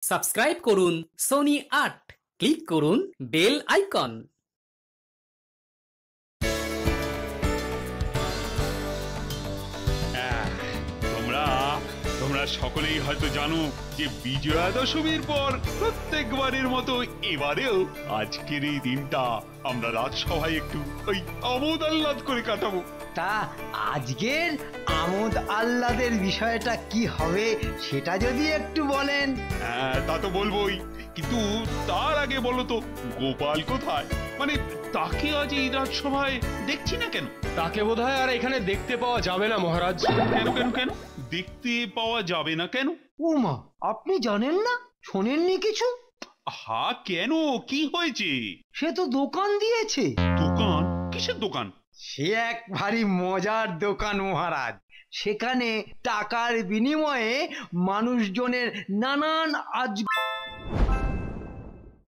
Subscribe করুন Sony ৮, click করুন bell icon. তোমরা তোমরা সকলেই হয়তো জানো যে বিজয়া দশমীর পর প্রত্যেকবারের মতো এবারেও আজকের এই দিনটা আমরা রাজসভায় একটু ওই আমোদ আহ্লাদ করে কাটাবো। তা আজকের আমোদ আহ্লাদের বিষয়টা কি হবে সেটা যদি একটু বলেন। হ্যাঁ, তা তো বলবোই, কিন্তু তার আগে বলো তো গোপাল কোথায়? মানে তাকে আজ এই রাজসভায় দেখছি না কেন? তাকে বোধহয় আর এখানে দেখতে পাওয়া যাবে না মহারাজ। কেন কেন কেন দেখতে পাওয়া যাবে না কেন? উমা, আপনি জানেন না, শোনেননি কিছু? হা, কেন, কি হয়েছে? সে তো দোকান দিয়েছে। দোকান? কিসের দোকান? সে এক ভারী মজার দোকান মহারাজ। সেখানে টাকার বিনিময়ে মানুষজনের নানান